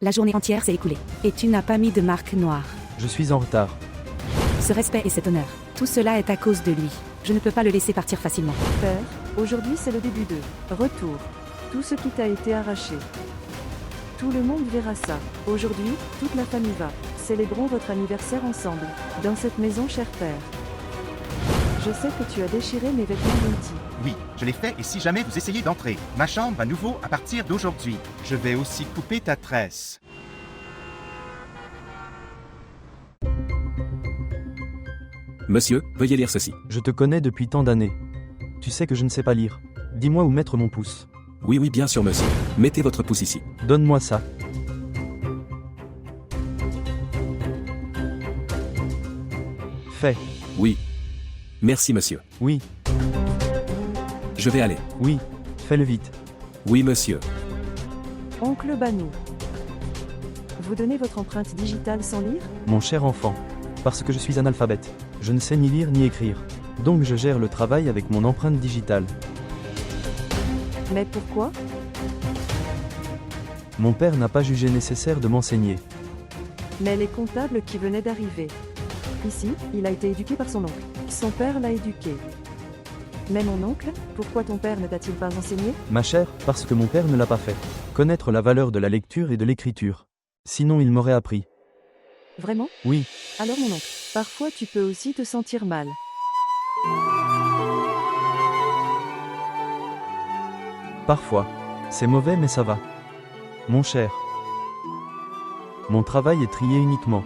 La journée entière s'est écoulée. Et tu n'as pas mis de marque noire. Je suis en retard. Ce respect et cet honneur, tout cela est à cause de lui. Je ne peux pas le laisser partir facilement. Père, aujourd'hui c'est le début de retour. Tout ce qui t'a été arraché. Tout le monde verra ça. Aujourd'hui, toute la famille va. Célébrons votre anniversaire ensemble. Dans cette maison, cher père. Je sais que tu as déchiré mes vêtements Bounty. Oui, je l'ai fait et si jamais vous essayez d'entrer, ma chambre à nouveau à partir d'aujourd'hui. Je vais aussi couper ta tresse. Monsieur, veuillez lire ceci. Je te connais depuis tant d'années. Tu sais que je ne sais pas lire. Dis-moi où mettre mon pouce. Oui, bien sûr, monsieur. Mettez votre pouce ici. Donne-moi ça. Fait. Oui. Merci, monsieur. Oui, Je vais aller. oui. Fais-le vite. Oui, monsieur. Oncle Banou. Vous donnez votre empreinte digitale sans lire? Mon cher enfant. Parce que je suis analphabète. Je ne sais ni lire ni écrire. Donc je gère le travail avec mon empreinte digitale. Mais pourquoi? Mon père n'a pas jugé nécessaire de m'enseigner. Mais les comptables qui venaient d'arriver. Ici, il a été éduqué par son oncle. Son père l'a éduqué. Mais mon oncle, pourquoi ton père ne t'a-t-il pas enseigné? Ma chère, parce que mon père ne l'a pas fait. Connaître la valeur de la lecture et de l'écriture. Sinon il m'aurait appris. Vraiment? Oui, Alors mon oncle, parfois tu peux aussi te sentir mal. parfois. C'est mauvais mais ça va. Mon cher. Mon travail est trié uniquement.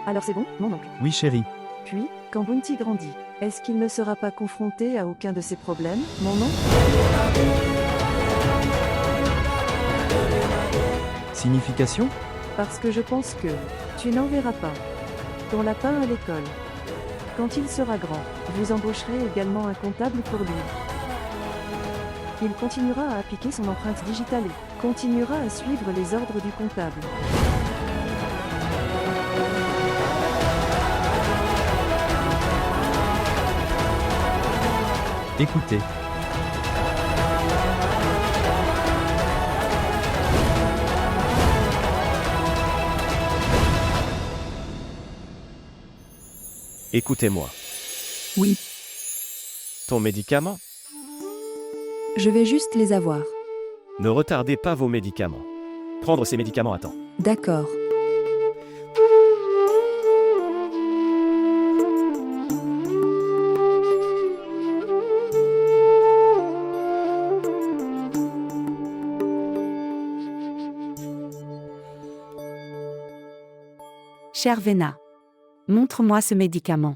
Alors c'est bon, mon oncle. Oui chérie. Puis, quand Bounty grandit, est-ce qu'il ne sera pas confronté à aucun de ces problèmes, mon oncle? Signification? Parce que je pense que tu n'en verras pas ton lapin à l'école. Quand il sera grand, vous embaucherez également un comptable pour lui. Il continuera à appliquer son empreinte digitale et continuera à suivre les ordres du comptable. Écoutez. Écoutez-moi. Oui, Ton médicament? je vais juste les avoir. Ne retardez pas vos médicaments. Prendre ces médicaments à temps. D'accord. Chère Vena, montre-moi ce médicament.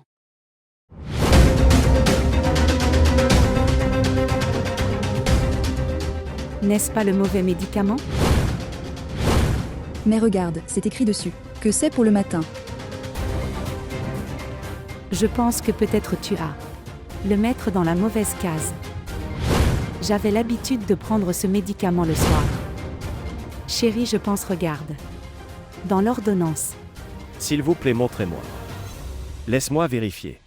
N'est-ce pas le mauvais médicament? Mais regarde, c'est écrit dessus. Que c'est pour le matin? Je pense que peut-être tu as le mettre dans la mauvaise case. J'avais l'habitude de prendre ce médicament le soir. Chérie, je pense, regarde. Dans l'ordonnance. S'il vous plaît, montrez-moi. Laisse-moi vérifier.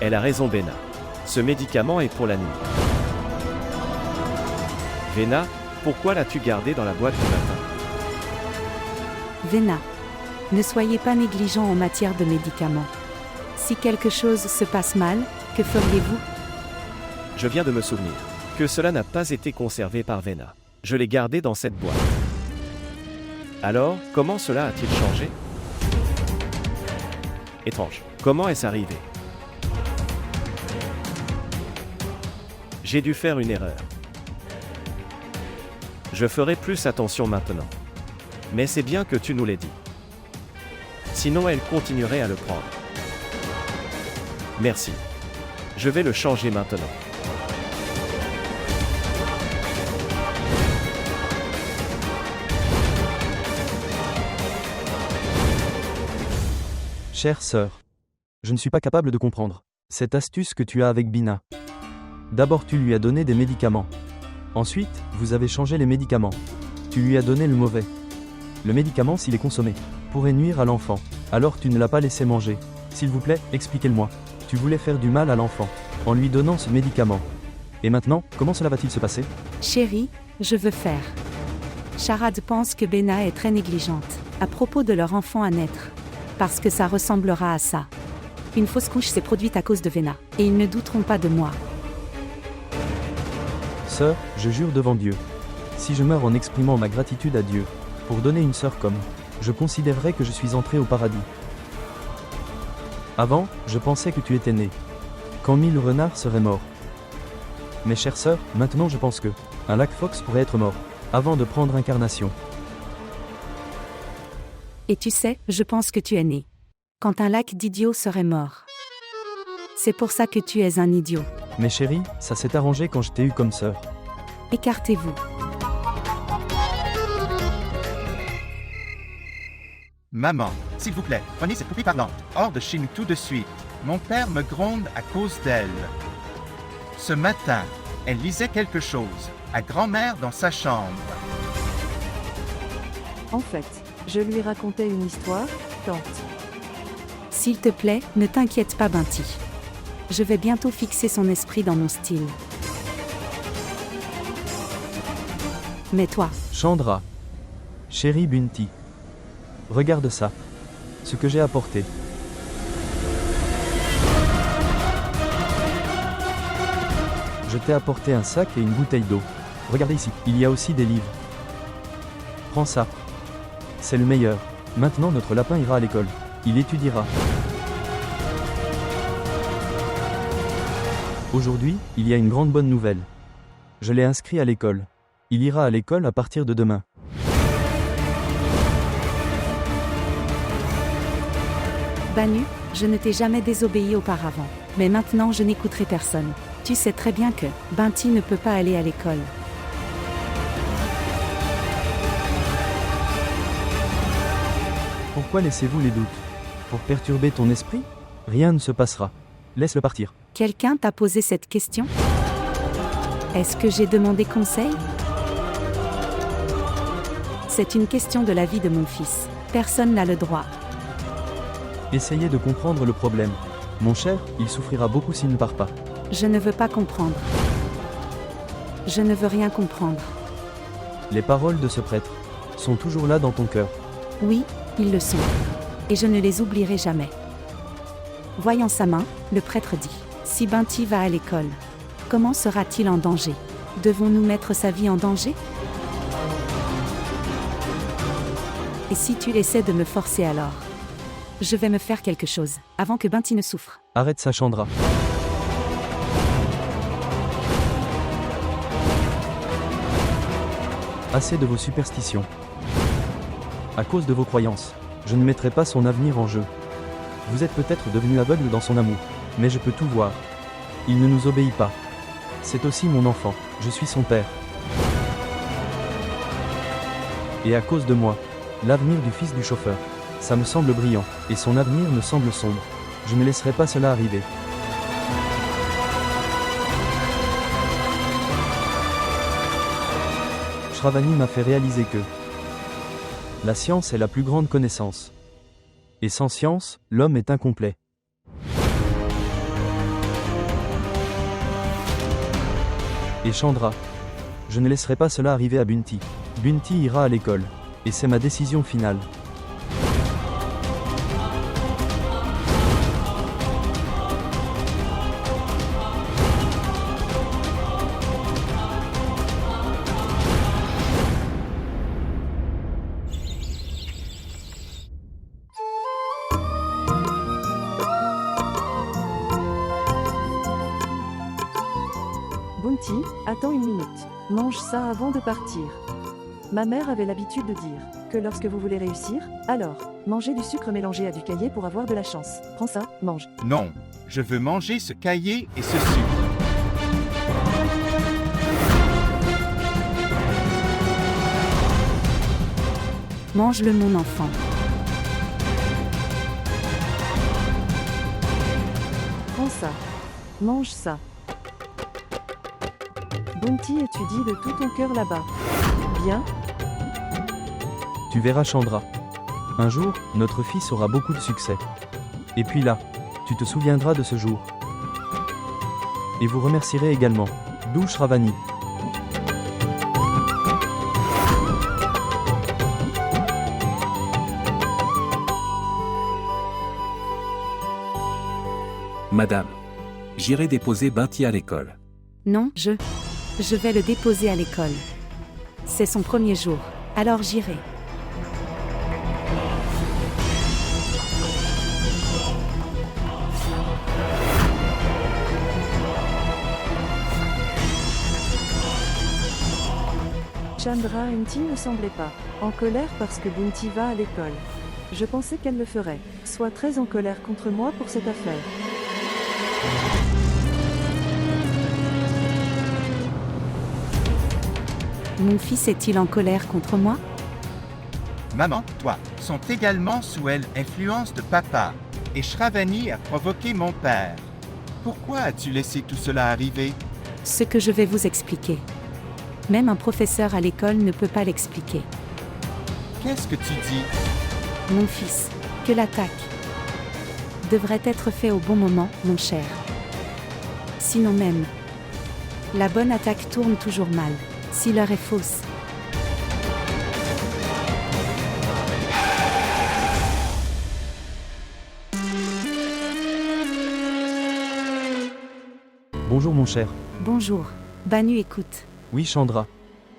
Elle a raison, Vena. Ce médicament est pour la nuit. Vena, pourquoi l'as-tu gardé dans la boîte du matin? Vena, ne soyez pas négligent en matière de médicaments. Si quelque chose se passe mal, que feriez-vous? Je viens de me souvenir que cela n'a pas été conservé par Vena. Je l'ai gardé dans cette boîte. Alors, comment cela a-t-il changé? Étrange. Comment est-ce arrivé? J'ai dû faire une erreur. Je ferai plus attention maintenant. Mais c'est bien que tu nous l'aies dit. Sinon elle continuerait à le prendre. Merci. Je vais le changer maintenant. Chère sœur. Je ne suis pas capable de comprendre cette astuce que tu as avec Bina. D'abord tu lui as donné des médicaments. Ensuite, vous avez changé les médicaments. Tu lui as donné le mauvais. Le médicament, s'il est consommé, pourrait nuire à l'enfant. Alors tu ne l'as pas laissé manger. S'il vous plaît, expliquez-le-moi. Tu voulais faire du mal à l'enfant, en lui donnant ce médicament. Et maintenant, comment cela va-t-il se passer? Chérie, je veux faire. Charade pense que Benna est très négligente à propos de leur enfant à naître. Parce que ça ressemblera à ça. Une fausse couche s'est produite à cause de Benna. Et ils ne douteront pas de moi. Sœur, je jure devant Dieu. Si je meurs en exprimant ma gratitude à Dieu, pour donner une sœur comme, je considérerais que je suis entré au paradis. Avant, je pensais que tu étais né. Quand 1000 renards seraient morts. Mes chères sœurs, maintenant je pense que, un lac Fox pourrait être mort, avant de prendre incarnation. Et tu sais, je pense que tu es né. Quand un lac d'idiot serait mort. C'est pour ça que tu es un idiot. Mais chérie, ça s'est arrangé quand je t'ai eu comme sœur. Écartez-vous. Maman, s'il vous plaît, prenez cette poupée parlante hors de chez nous tout de suite. Mon père me gronde à cause d'elle. Ce matin, elle lisait quelque chose à grand-mère dans sa chambre. En fait, je lui racontais une histoire, tante. S'il te plaît, ne t'inquiète pas Binti. Je vais bientôt fixer son esprit dans mon style. Mais toi, Chandra. Chérie Bunty. Regarde ça. Ce que j'ai apporté. Je t'ai apporté un sac et une bouteille d'eau. Regardez ici, il y a aussi des livres. Prends ça. C'est le meilleur. Maintenant notre lapin ira à l'école. Il étudiera. Aujourd'hui, il y a une grande bonne nouvelle. Je l'ai inscrit à l'école. Il ira à l'école à partir de demain. Banu, je ne t'ai jamais désobéi auparavant. Mais maintenant je n'écouterai personne. Tu sais très bien que Binti ne peut pas aller à l'école. Pourquoi laissez-vous les doutes? Pour perturber ton esprit? Rien ne se passera. Laisse-le partir. Quelqu'un t'a posé cette question? Est-ce que j'ai demandé conseil? C'est une question de la vie de mon fils. Personne n'a le droit. Essayez de comprendre le problème. Mon cher, il souffrira beaucoup s'il ne part pas. Je ne veux pas comprendre. Je ne veux rien comprendre. Les paroles de ce prêtre sont toujours là dans ton cœur. Oui, ils le sont. Et je ne les oublierai jamais. Voyant sa main, le prêtre dit, « Si Binti va à l'école, comment sera-t-il en danger? Devons-nous mettre sa vie en danger? Et si tu essaies de me forcer alors? Je vais me faire quelque chose, avant que Binti ne souffre. » Arrête ça, Chandra. Assez de vos superstitions. À cause de vos croyances, je ne mettrai pas son avenir en jeu. Vous êtes peut-être devenu aveugle dans son amour, mais je peux tout voir. Il ne nous obéit pas. C'est aussi mon enfant, je suis son père. Et à cause de moi, l'avenir du fils du chauffeur, ça me semble brillant, et son avenir me semble sombre. Je ne laisserai pas cela arriver. Shravani m'a fait réaliser que la science est la plus grande connaissance. Et sans science, l'homme est incomplet. Et Chandra, je ne laisserai pas cela arriver à Bunty. Bunty ira à l'école. Et c'est ma décision finale. Bunty, attends une minute. Mange ça avant de partir. Ma mère avait l'habitude de dire que lorsque vous voulez réussir, alors, mangez du sucre mélangé à du caillé pour avoir de la chance. Prends ça, mange. Non, je veux manger ce caillé et ce sucre. Mange-le mon enfant. Prends ça. Mange ça. Bunty étudie de tout ton cœur là-bas. Bien. Tu verras Chandra. Un jour, notre fils aura beaucoup de succès. Et puis là, tu te souviendras de ce jour. Et vous remercierez également. D'où Shravani. Madame. J'irai déposer Binti à l'école. Non, je vais le déposer à l'école. C'est son premier jour, alors j'irai. Chandra Bunty ne semblait pas en colère parce que Bunty va à l'école. Je pensais qu'elle le ferait, soit très en colère contre moi pour cette affaire. Mon fils est-il en colère contre moi? Maman, toi, sont également sous l'influence de papa. Et Shravani a provoqué mon père. Pourquoi as-tu laissé tout cela arriver? Ce que je vais vous expliquer. Même un professeur à l'école ne peut pas l'expliquer. Qu'est-ce que tu dis? Mon fils, que l'attaque devrait être fait au bon moment, mon cher. Sinon même, la bonne attaque tourne toujours mal, si l'heure est fausse. Bonjour mon cher. Bonjour. Banu, écoute. Oui Chandra.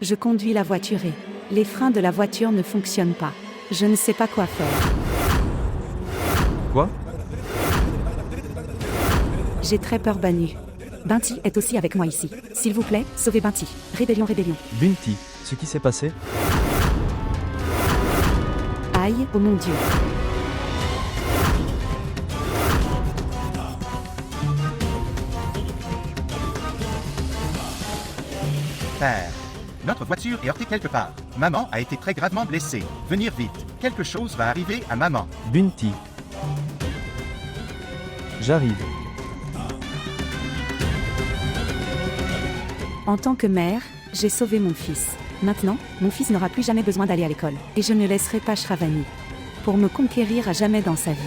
Je conduis la voiture et les freins de la voiture ne fonctionnent pas. Je ne sais pas quoi faire. Quoi? J'ai très peur, Banu. Binti est aussi avec moi ici. S'il vous plaît, sauvez Binti. Rébellion, rébellion. Bunty, ce qui s'est passé? Aïe, oh mon Dieu. Père. Notre voiture est heurtée quelque part. Maman a été très gravement blessée. Venir vite. Quelque chose va arriver à maman. Bunty. J'arrive. En tant que mère, j'ai sauvé mon fils. Maintenant, mon fils n'aura plus jamais besoin d'aller à l'école. Et je ne laisserai pas Shravani pour me conquérir à jamais dans sa vie.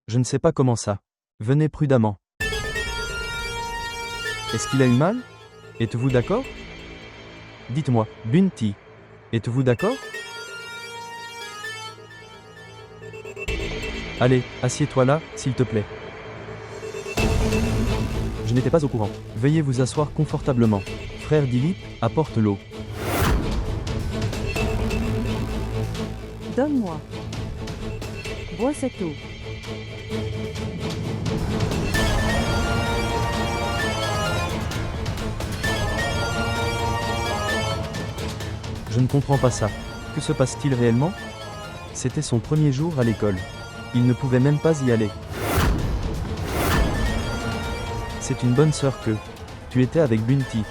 Je ne sais pas comment ça. Venez prudemment. Est-ce qu'il a eu mal? Êtes-vous d'accord? Dites-moi, Bunty. Êtes-vous d'accord? Allez, assieds-toi là, s'il te plaît. Je n'étais pas au courant. Veuillez vous asseoir confortablement. Frère Dilip, apporte l'eau. Donne-moi. Bois cette eau. Je ne comprends pas ça. Que se passe-t-il réellement? C'était son premier jour à l'école. Il ne pouvait même pas y aller. C'est une bonne sœur que tu étais avec Bunty.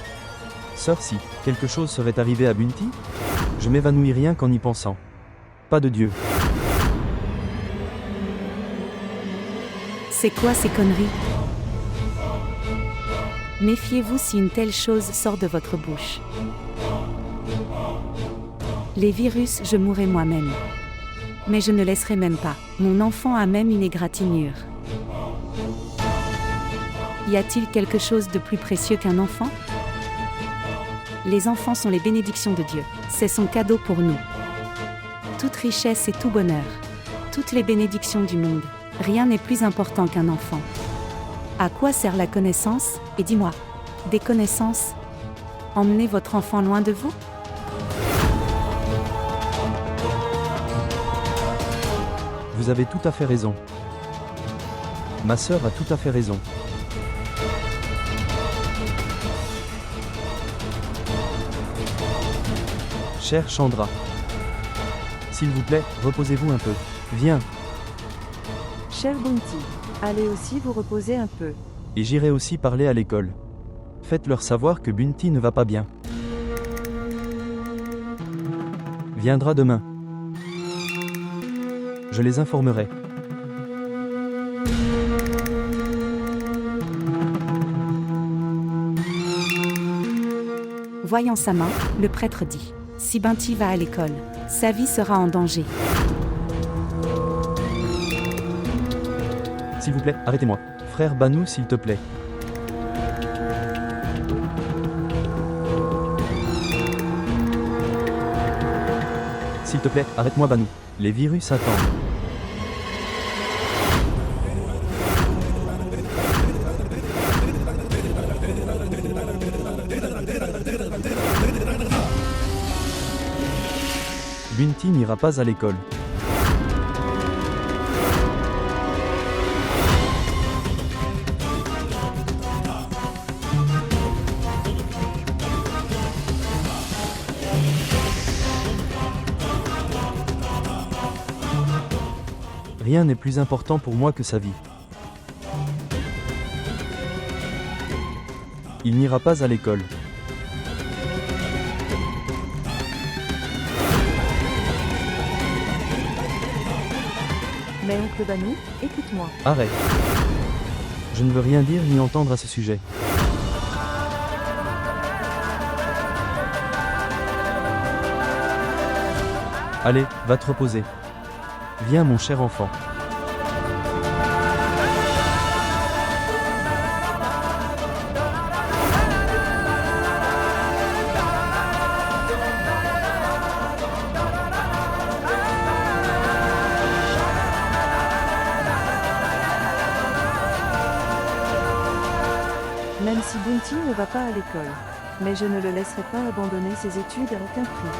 Sœur, si quelque chose serait arrivé à Bunty, je m'évanouis rien qu'en y pensant. Pas de Dieu. C'est quoi ces conneries? Méfiez-vous si une telle chose sort de votre bouche. Les virus, je mourrai moi-même. Mais je ne laisserai même pas. Mon enfant a même une égratignure. Y a-t-il quelque chose de plus précieux qu'un enfant? Les enfants sont les bénédictions de Dieu. C'est son cadeau pour nous. Toute richesse et tout bonheur. Toutes les bénédictions du monde. Rien n'est plus important qu'un enfant. À quoi sert la connaissance? Et dis-moi, des connaissances? Emmenez votre enfant loin de vous? Vous avez tout à fait raison. Ma sœur a tout à fait raison. Chère Chandra, s'il vous plaît, reposez-vous un peu. Viens, Cher Bunty, allez aussi vous reposer un peu. et j'irai aussi parler à l'école. Faites-leur savoir que Bunty ne va pas bien. Viendra demain. Je les informerai. Voyant sa main, le prêtre dit : Si Binti va à l'école, sa vie sera en danger. S'il vous plaît, arrêtez-moi. Frère Banou, s'il te plaît. S'il te plaît, arrête-moi Banou. Les virus attendent. Binti n'ira pas à l'école. Rien n'est plus important pour moi que sa vie. Il n'ira pas à l'école. Mais oncle Banou, écoute-moi. Arrête. Je ne veux rien dire ni entendre à ce sujet. Allez, va te reposer. Viens mon cher enfant. Même si Bounty ne va pas à l'école. Mais je ne le laisserai pas abandonner ses études à aucun prix.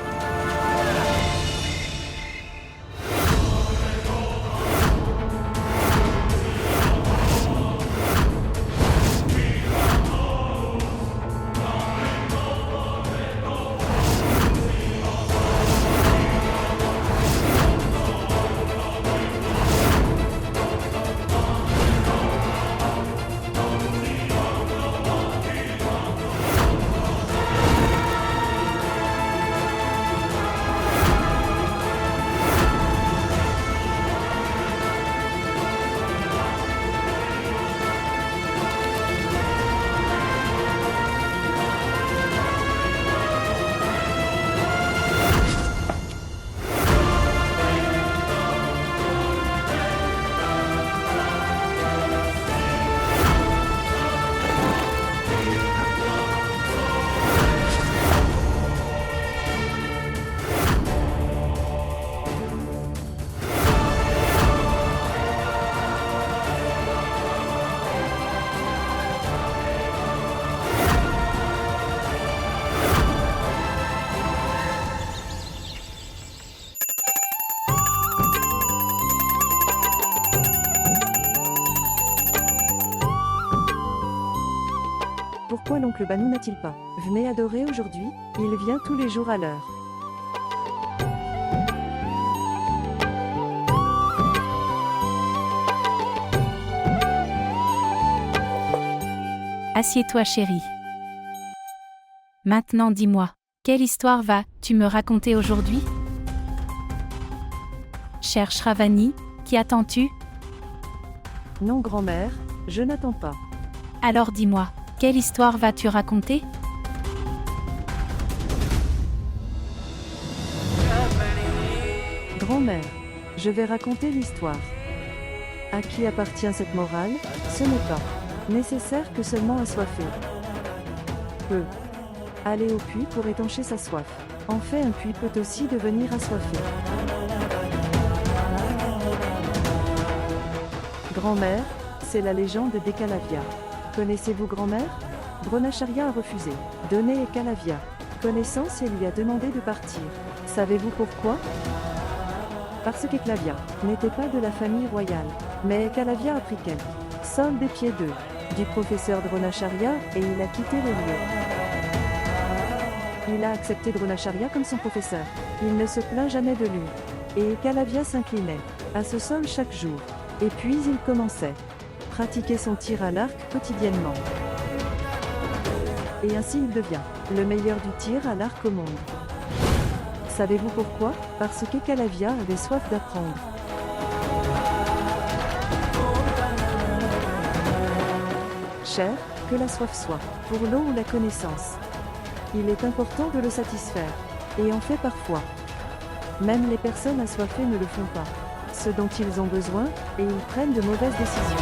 Pourquoi l'oncle Banou n'a-t-il pas venez adorer aujourd'hui? Il vient tous les jours à l'heure. Assieds-toi chérie. Maintenant dis-moi, quelle histoire vas-tu me raconter aujourd'hui? Cher Shravani, qui attends-tu? Non grand-mère, je n'attends pas. Alors dis-moi, quelle histoire vas-tu raconter? Grand-mère, je vais raconter l'histoire. À qui appartient cette morale? Ce n'est pas nécessaire que seulement assoiffé peut aller au puits pour étancher sa soif. En fait, un puits peut aussi devenir assoiffé. Grand-mère, c'est la légende d'Ekalavya. Connaissez-vous grand-mère? Dronacharya a refusé. Donner Ekalavya connaissance et lui a demandé de partir. Savez-vous pourquoi? Parce qu'Ekalavya n'était pas de la famille royale. Mais Ekalavya a pris quelques sols des pieds d'eux du professeur Dronacharya et il a quitté les lieux. Il a accepté Dronacharya comme son professeur. Il ne se plaint jamais de lui. Et Ekalavya s'inclinait à ce sol chaque jour. Et puis il commençait pratiquer son tir à l'arc quotidiennement. Et ainsi il devient le meilleur du tir à l'arc au monde. Savez-vous pourquoi? Parce qu'Ekalavya avait soif d'apprendre. Cher, que la soif soit pour l'eau ou la connaissance. Il est important de le satisfaire. Et en fait parfois. Même les personnes assoiffées ne le font pas. Ce dont ils ont besoin, et ils prennent de mauvaises décisions.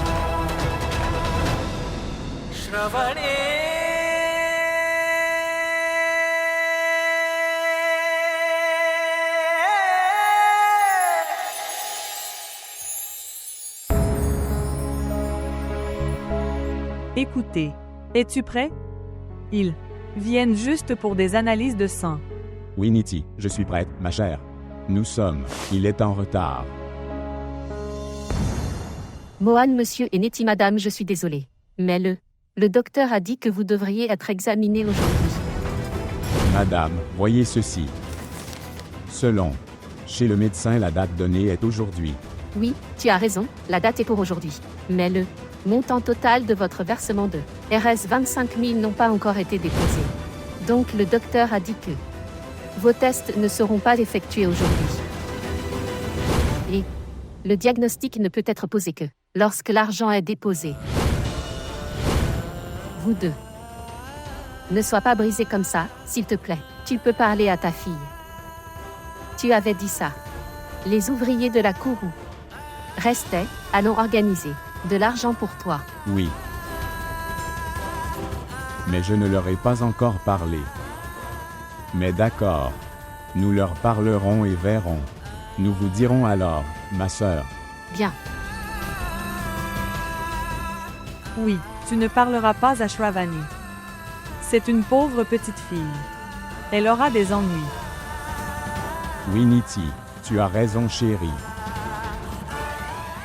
Écoutez, es-tu prêt? Ils viennent juste pour des analyses de sang. Oui, Niti, je suis prête, ma chère. Il est en retard. Mohan, monsieur et Nettie, madame, je suis désolé. Mais le docteur a dit que vous devriez être examiné aujourd'hui. Madame, voyez ceci. Chez le médecin, la date donnée est aujourd'hui. Oui, tu as raison, la date est pour aujourd'hui. Mais le montant total de votre versement de RS 25 000 n'ont pas encore été déposés. Donc le docteur a dit que vos tests ne seront pas effectués aujourd'hui. Et le diagnostic ne peut être posé que lorsque l'argent est déposé. Vous deux. Ne sois pas brisé comme ça, s'il te plaît. Tu peux parler à ta fille. Tu avais dit ça. Les ouvriers de la Kourou restaient, allons organiser de l'argent pour toi. Oui. Mais je ne leur ai pas encore parlé. Mais d'accord. Nous leur parlerons et verrons. Nous vous dirons alors, ma sœur. Bien. Oui, tu ne parleras pas à Shravani. C'est une pauvre petite fille. Elle aura des ennuis. Oui, Niti, tu as raison, chérie.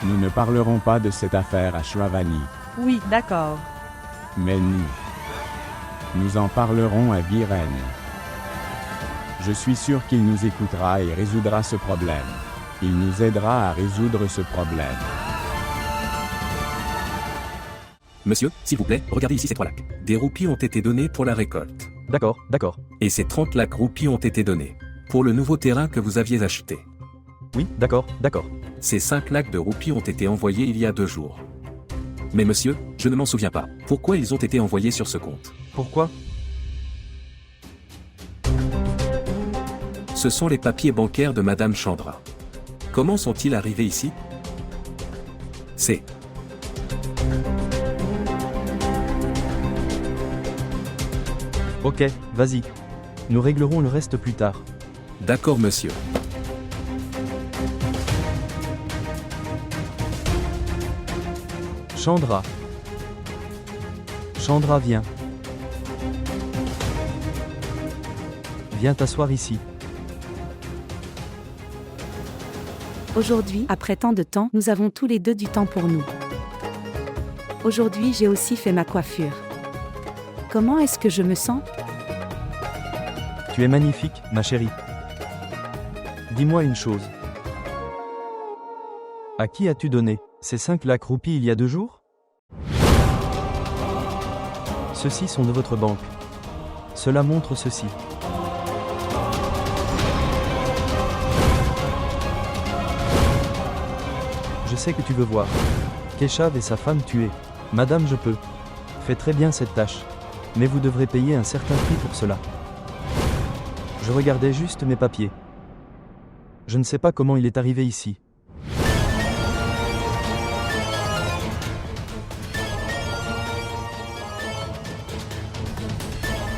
Nous ne parlerons pas de cette affaire à Shravani. Oui, d'accord. Mais nous en parlerons à Viren. Je suis sûr qu'il nous écoutera et résoudra ce problème. Il nous aidera à résoudre ce problème. Monsieur, s'il vous plaît, regardez ici ces 3 lacs. Des roupies ont été données pour la récolte. D'accord, d'accord. Et ces 30 lacs roupies ont été donnés pour le nouveau terrain que vous aviez acheté. Oui, d'accord, d'accord. Ces 5 lacs de roupies ont été envoyés il y a 2 jours. Mais monsieur, je ne m'en souviens pas. Pourquoi ils ont été envoyés sur ce compte? Pourquoi? Ce sont les papiers bancaires de Madame Chandra. Comment sont-ils arrivés ici? C'est... Ok, vas-y. Nous réglerons le reste plus tard. D'accord, monsieur. Chandra. Chandra, viens. Viens t'asseoir ici. Aujourd'hui, après tant de temps, nous avons tous les deux du temps pour nous. Aujourd'hui, j'ai aussi fait ma coiffure. Comment est-ce que je me sens? Tu es magnifique, ma chérie. Dis-moi une chose. À qui as-tu donné ces 5 lacs roupies il y a 2 jours? Ceux-ci sont de votre banque. Cela montre ceci. Je sais que tu veux voir Keshav et sa femme tués. Madame, je peux. Fais très bien cette tâche. Mais vous devrez payer un certain prix pour cela. Je regardais juste mes papiers. Je ne sais pas comment il est arrivé ici.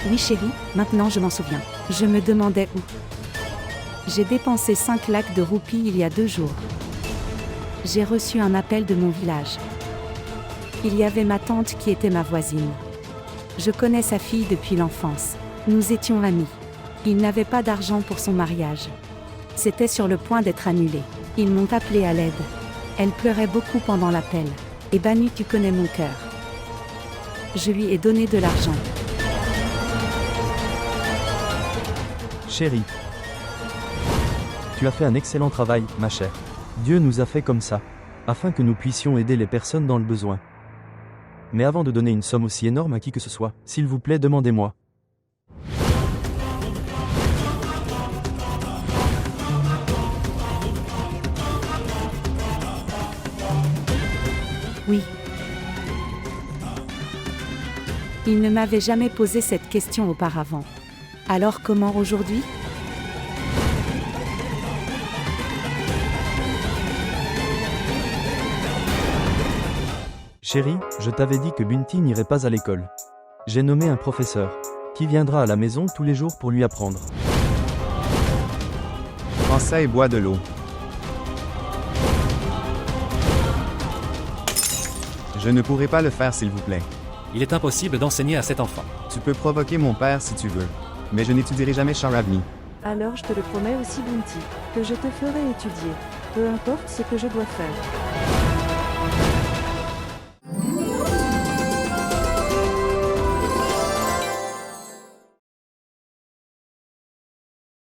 Oui chérie, maintenant je m'en souviens. Je me demandais où. J'ai dépensé 5 lacs de roupies il y a 2 jours. J'ai reçu un appel de mon village. Il y avait ma tante qui était ma voisine. Je connais sa fille depuis l'enfance. Nous étions amis. Il n'avait pas d'argent pour son mariage. C'était sur le point d'être annulé. Ils m'ont appelé à l'aide. Elle pleurait beaucoup pendant l'appel. Et Banu, tu connais mon cœur. Je lui ai donné de l'argent. Chérie. Tu as fait un excellent travail, ma chère. Dieu nous a fait comme ça, afin que nous puissions aider les personnes dans le besoin. Mais avant de donner une somme aussi énorme à qui que ce soit, s'il vous plaît, demandez-moi. Oui. Il ne m'avait jamais posé cette question auparavant. Alors comment aujourd'hui? Chérie, je t'avais dit que Bunty n'irait pas à l'école. J'ai nommé un professeur, qui viendra à la maison tous les jours pour lui apprendre. Prends ça et bois de l'eau. Je ne pourrai pas le faire s'il vous plaît. Il est impossible d'enseigner à cet enfant. Tu peux provoquer mon père si tu veux. Mais je n'étudierai jamais Charavani. Alors je te le promets aussi Bunty, que je te ferai étudier. Peu importe ce que je dois faire.